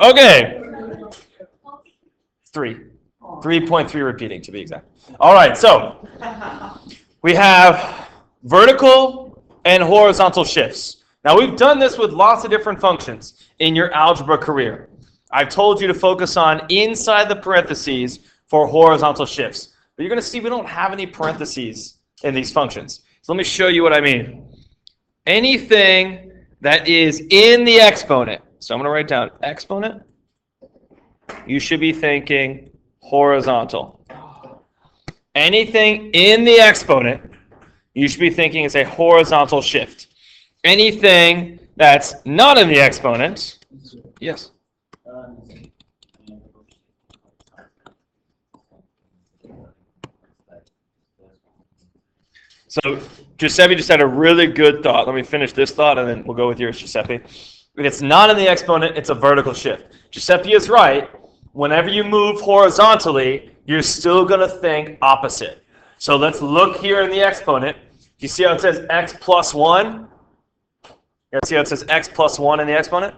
Okay. 3.3 repeating to be exact. All right, so we have vertical and horizontal shifts. Now we've done this with lots of different functions in your algebra career. I've told you to focus on inside the parentheses for horizontal shifts. But you're going to see we don't have any parentheses in these functions. So let me show you what I mean. Anything that is in the exponent. So I'm going to write down exponent. You should be thinking horizontal. Anything in the exponent, you should be thinking it's a horizontal shift. Anything that's not in the exponent, yes. So Giuseppe just had a really good thought. Let me finish this thought and then we'll go with yours, Giuseppe. If it's not in the exponent, it's a vertical shift. Giuseppe is right. Whenever you move horizontally, you're still going to think opposite. So let's look here in the exponent. You see how it says x plus 1? You see how it says x plus 1 in the exponent?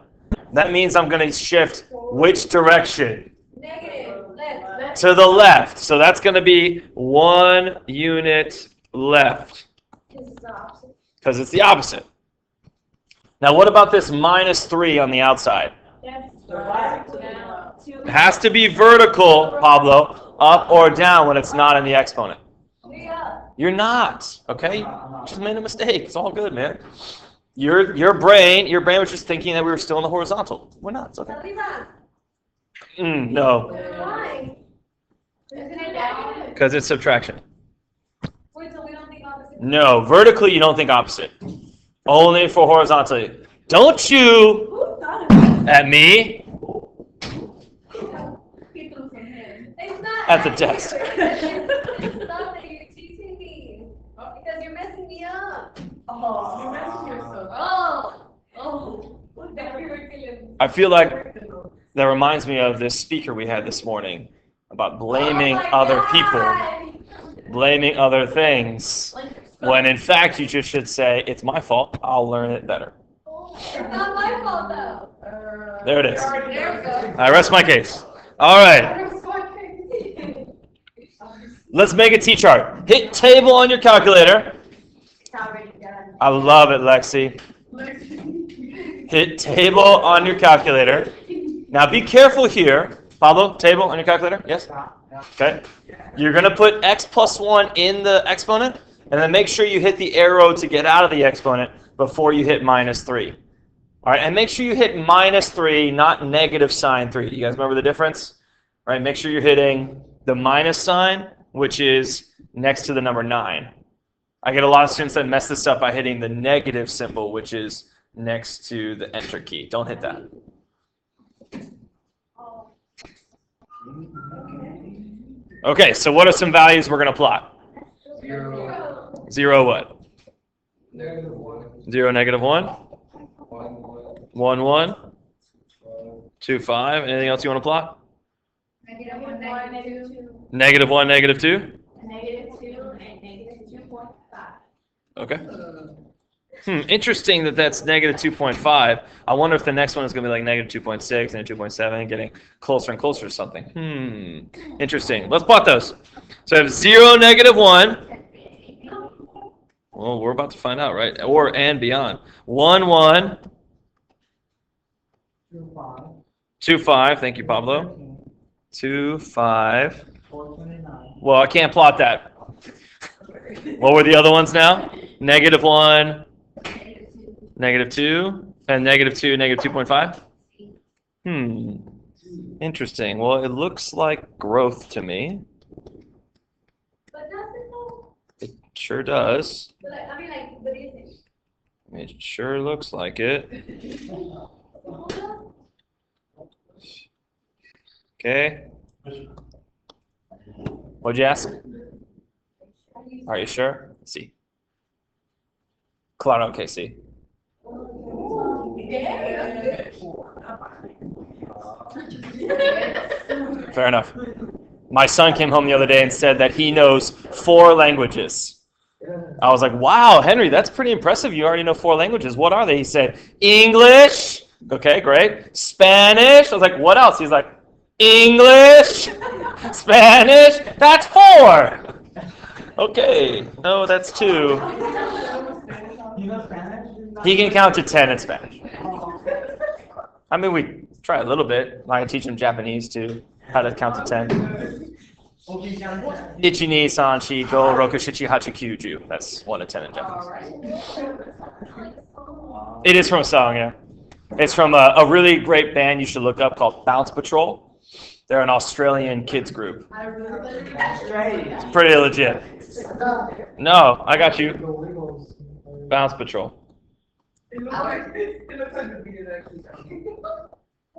That means I'm going to shift which direction? Negative. Left. To the left. So that's going to be 1 unit left. Because it's the opposite. Now what about this minus 3 on the outside? It has to be vertical, Pablo, up or down when it's not in the exponent. You're not, okay? You just made a mistake. It's all good, man. Your brain was just thinking that we were still in the horizontal. We're not. It's okay. No. Why? Because it's subtraction. No, vertically you don't think opposite. Only for horizontally. Don't you at me at the desk. Stop it, you're teasing me. Because you're messing me up. Oh, you're messing yourself. Oh. I feel like that reminds me of this speaker we had this morning about blaming other people, blaming other things, when in fact you just should say, it's my fault, I'll learn it better. It's not my fault though. There it is. There we go. I rest my case. All right. Let's make a T-chart. Hit table on your calculator. I love it, Lexi. Hit table on your calculator. Now be careful here. Pablo, table on your calculator? Yes? Okay. You're going to put x plus 1 in the exponent, and then make sure you hit the arrow to get out of the exponent before you hit minus 3. All right, and make sure you hit minus 3, not negative sign 3. Do you guys remember the difference? All right, make sure you're hitting the minus sign, which is next to the number 9. I get a lot of students that mess this up by hitting the negative symbol, which is next to the enter key. Don't hit that. Okay, so what are some values we're going to plot? 0. 0 what? -1. 0, -1. 1, 1, 1. 2, 5. Anything else you want to plot? -1, -2. -1, -2. -2 and -2.5. Okay. Interesting that's -2.5. I wonder if the next one is going to be like -2.6 and 2.7, getting closer and closer to something. Interesting. Let's plot those. So I have 0, -1. Well, we're about to find out, right? And beyond. 1, 1. 2, 5. Thank you, Pablo. 2, 5. Well, I can't plot that. What were the other ones now? -1, -2, and -2, -2.5? Interesting. Well, it looks like growth to me. But doesn't though? It sure does. But I mean, like, what is it? It sure looks like it. Okay. What'd you ask? Are you sure? Let's see. Claro, okay, see. Fair enough. My son came home the other day and said that he knows 4 languages. I was like, wow, Henry, that's pretty impressive. You already know 4 languages. What are they? He said, English, Okay, great. Spanish. I was like, what else? He's like, English, Spanish. That's 4. Okay. No, that's 2. You know Spanish? He can count to 10 in Spanish. I mean, we try a little bit. I can teach him Japanese too, how to count to 10. Okay, count to 10. Ichi, ni, san, chi, go, roku, shichi, hachi, kyuju. That's 1 to 10 in Japanese. It is from a song, yeah. It's from a really great band you should look up called Bounce Patrol. They're an Australian kids group. It's pretty legit. No, I got you. Bounce Patrol. It looks like the beat actually.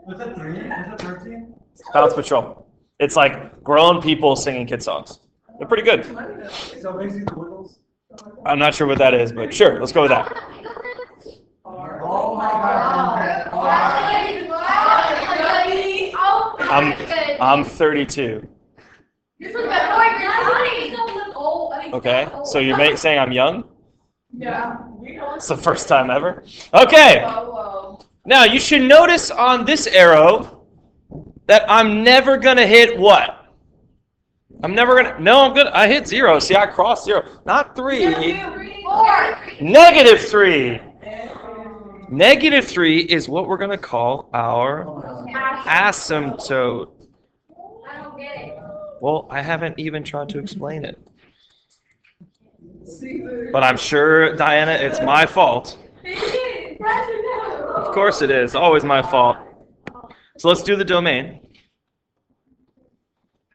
Was it 3? Was it 13? Bounce Patrol. It's like grown people singing kid songs. They're pretty good. So basically the Wiggles? I'm not sure what that is, but sure, let's go with that. Oh my god. I'm 32. Okay, so you're saying I'm young? Yeah. It's the first time ever. Okay. Now you should notice on this arrow that I'm never gonna hit what? No, I'm good. I hit 0. See, I crossed 0. Not 3. Negative 3. Negative 3 is what we're gonna call our asymptote. I don't get it. Well, I haven't even tried to explain it. But I'm sure, Diana, it's my fault. Of course it is. Always my fault. So let's do the domain.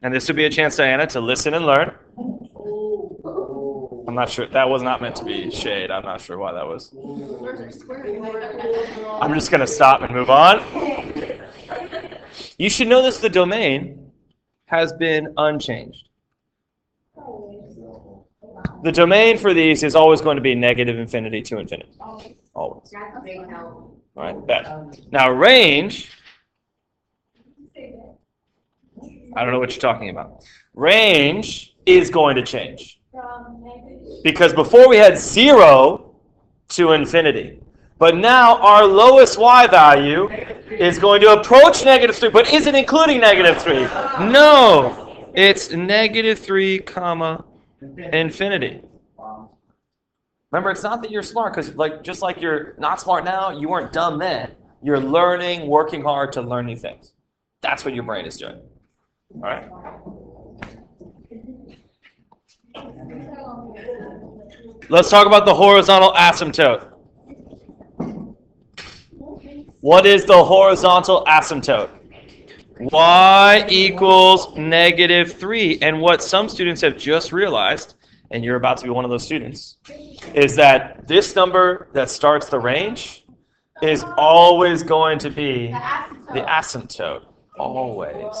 And this would be a chance, Diana, to listen and learn. I'm not sure. That was not meant to be shade. I'm not sure why that was. I'm just going to stop and move on. You should know this. The domain has been unchanged. The domain for these is always going to be negative infinity to infinity. Always. All right, bet. Now range, I don't know what you're talking about. Range is going to change. Because before we had 0 to infinity. But now our lowest y value is going to approach negative 3, but is it including negative 3? No, it's negative 3 comma infinity. Remember, it's not that you're smart, because just like you're not smart now, you weren't dumb then. You're learning, working hard to learn new things. That's what your brain is doing. All right? Let's talk about the horizontal asymptote. What is the horizontal asymptote? Y equals negative 3. And what some students have just realized, and you're about to be one of those students, is that this number that starts the range is always going to be the asymptote. Always.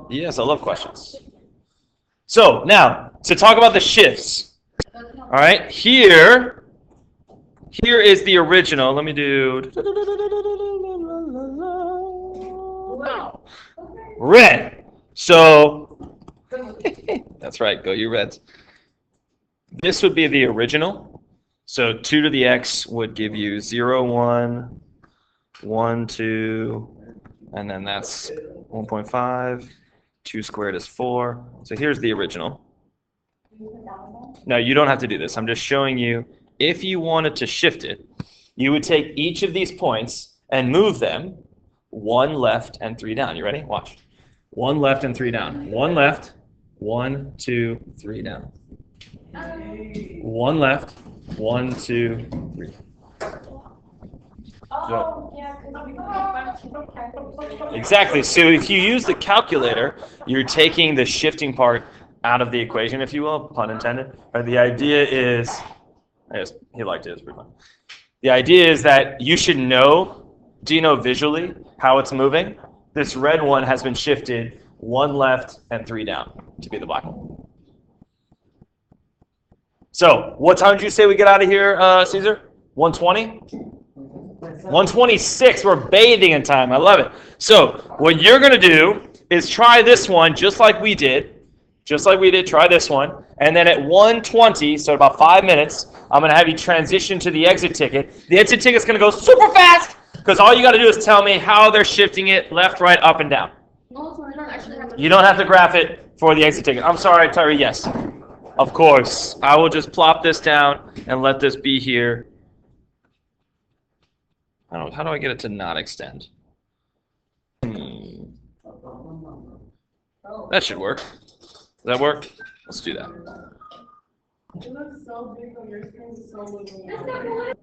Yes, I love questions. So now, to talk about the shifts. All right, here is the original. Let me do red. So that's right. Go you Reds. This would be the original. So 2 to the x would give you 0, 1, 1, 2, and then that's 1.5. 2 squared is 4. So here's the original. No, you don't have to do this. I'm just showing you, if you wanted to shift it, you would take each of these points and move them 1 left and 3 down. You ready? Watch. 1 left and 3 down. 1 left, 1, 2, 3 down. 1 left, 1, 2, 3. Exactly. So if you use the calculator, you're taking the shifting part out of the equation, if you will, pun intended. Or the idea is, I guess he liked it, it's pretty fun. The idea is that you should know, do you know visually how it's moving? This red one has been shifted 1 left and 3 down to be the black one. So what time did you say we get out of here, Caesar? 1:20? 1:26, we're bathing in time. I love it. So what you're going to do is try this one just like we did. just like we did, try this one. And then at 1:20, so about 5 minutes, I'm going to have you transition to the exit ticket. The exit ticket's going to go super fast because all you got to do is tell me how they're shifting it left, right, up, and down. No, so I don't actually have to. You don't have to graph it for the exit ticket. I'm sorry, Tyree, yes. Of course. I will just plop this down and let this be here. How do I get it to not extend? That should work. Does that work? Let's do that. It looks so big on your screen, so little. That's not good.